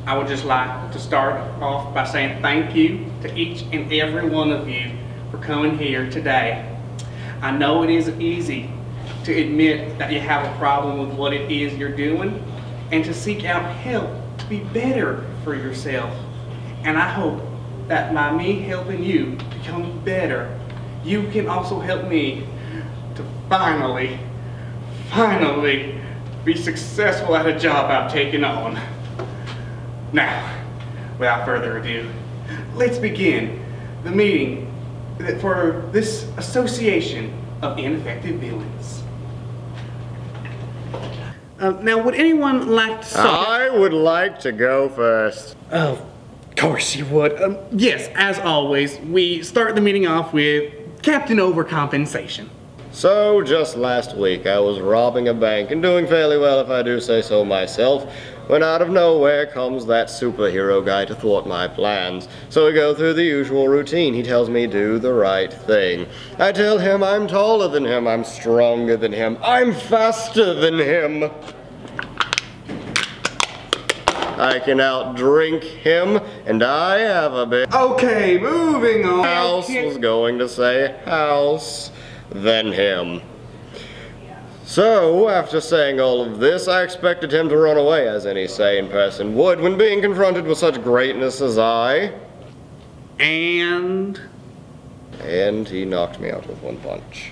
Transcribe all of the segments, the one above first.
I would just like to start off by saying thank you to each and every one of you for coming here today. I know it isn't easy to admit that you have a problem with what it is you're doing and to seek out help to be better for yourself. And I hope that by me helping you become better, you can also help me to finally be successful at a job I've taken on. Now, without further ado, let's begin the meeting for this Association of Ineffective Villains. Now, would anyone like to start? I would like to go first. Of course you would. Yes, as always, we start the meeting off with Captain Overcompensation. So, just last week, I was robbing a bank and doing fairly well if I do say so myself, when out of nowhere comes that superhero guy to thwart my plans. So we go through the usual routine. He tells me do the right thing. I tell him I'm taller than him, I'm stronger than him, I'm faster than him. I can outdrink him, and I have a bit. Okay, moving on. House was going to say house, then him. So, after saying all of this, I expected him to run away, as any sane person would when being confronted with such greatness as I. And he knocked me out with one punch.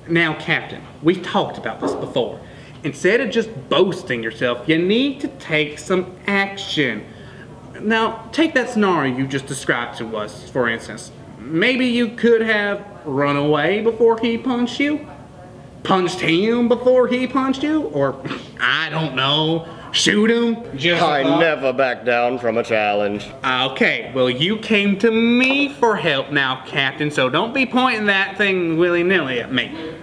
now, Captain, we've talked about this before. Instead of just boasting yourself, you need to take some action. Now, take that scenario you just described to us, for instance. Maybe you could have run away before he punched you? Punched him before he punched you? Or, I don't know, shoot him? I never back down from a challenge. Okay, well, you came to me for help now, Captain, so don't be pointing that thing willy-nilly at me.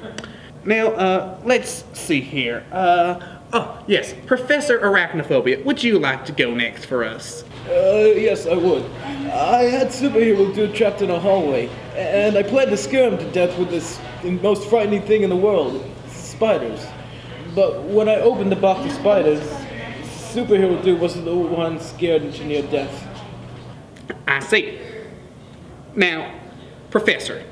Now, let's see here. Oh, yes, Professor Arachnophobia, would you like to go next for us? Yes, I would. I had superhero dude trapped in a hallway, and I planned to scare him to death with this most frightening thing in the world, spiders. But when I opened the box of spiders, superhero dude wasn't the one scared to near death. I see. Now, Professor,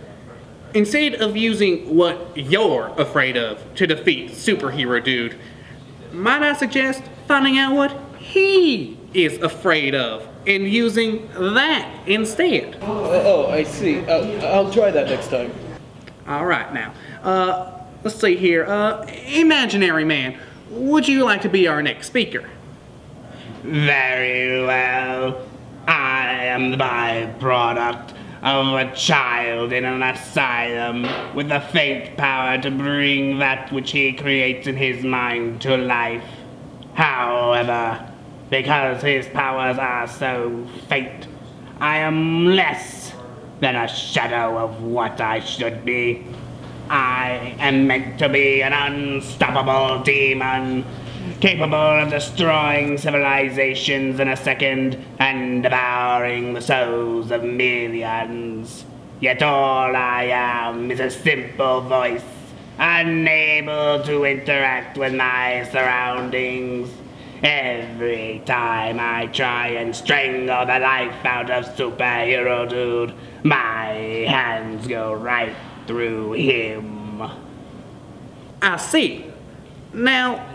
instead of using what you're afraid of to defeat superhero dude, might I suggest finding out what he is afraid of and using that instead? Oh, I see. I'll try that next time. Alright now, let's see here. Imaginary Man, would you like to be our next speaker? Very well. I am the byproduct of a child in an asylum with the faint power to bring that which he creates in his mind to life. However, because his powers are so faint, I am less than a shadow of what I should be. I am meant to be an unstoppable demon, capable of destroying civilizations in a second and devouring the souls of millions. Yet all I am is a simple voice, unable to interact with my surroundings. Every time I try and strangle the life out of superhero dude, my hands go right through him. I see. Now,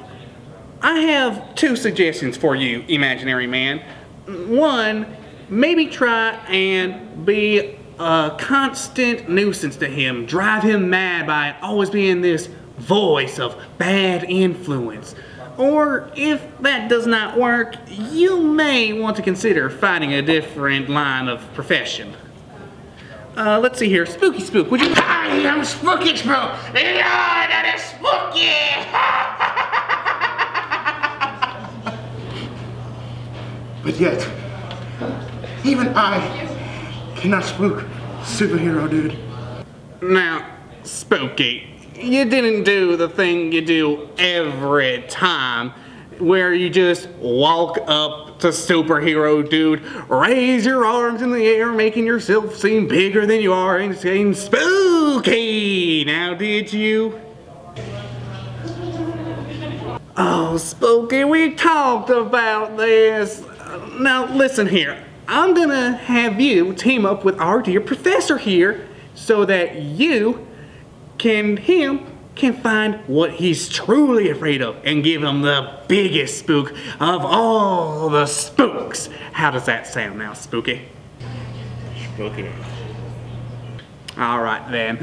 I have two suggestions for you, Imaginary Man. One, maybe try and be a constant nuisance to him. Drive him mad by always being this voice of bad influence. Or if that does not work, you may want to consider finding a different line of profession. Let's see here. Spooky Spook, would you? I am Spooky Spook! Yeah, that is spooky! But yet, even I cannot spook superhero dude. Now, Spooky, you didn't do the thing you do every time, where you just walk up to superhero dude, raise your arms in the air, making yourself seem bigger than you are, and saying spooky. Now, did you? Oh, Spooky, we talked about this. Now, listen here. I'm gonna have you team up with our dear professor here so that him can find what he's truly afraid of and give him the biggest spook of all the spooks. How does that sound now, Spooky? Spooky. All right then.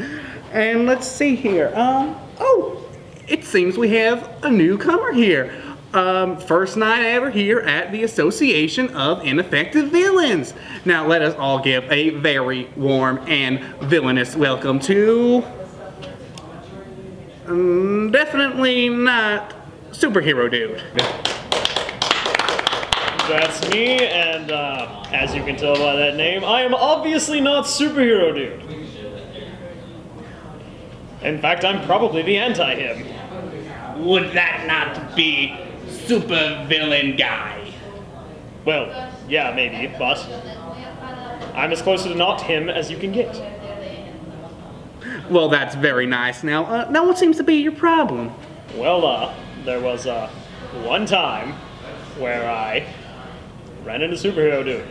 And let's see here. Oh, it seems we have a newcomer here. First night ever here at the Association of Ineffective Villains. Now let us all give a very warm and villainous welcome to... definitely not Superhero Dude. That's me, and as you can tell by that name, I am obviously not Superhero Dude. In fact, I'm probably the anti-him. Would that not be Super Villain Guy? Well, yeah, maybe, but I'm as close to not him as you can get. Well, that's very nice. Now, now what seems to be your problem? Well, there was one time where I ran into Superhero Dude.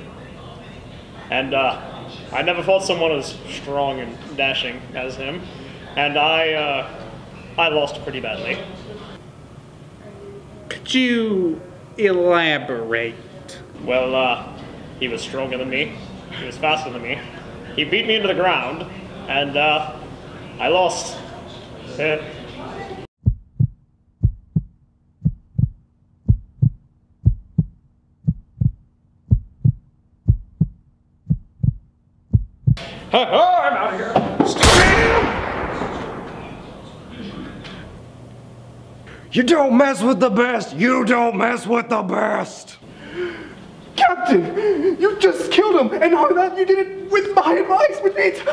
And I never fought someone as strong and dashing as him. And I lost pretty badly. Could you elaborate? Well, he was stronger than me. He was faster than me. He beat me into the ground, and I lost. I'm out of here. You don't mess with the best! You don't mess with the best! Captain, you just killed him, and how that you did it with my advice, with it.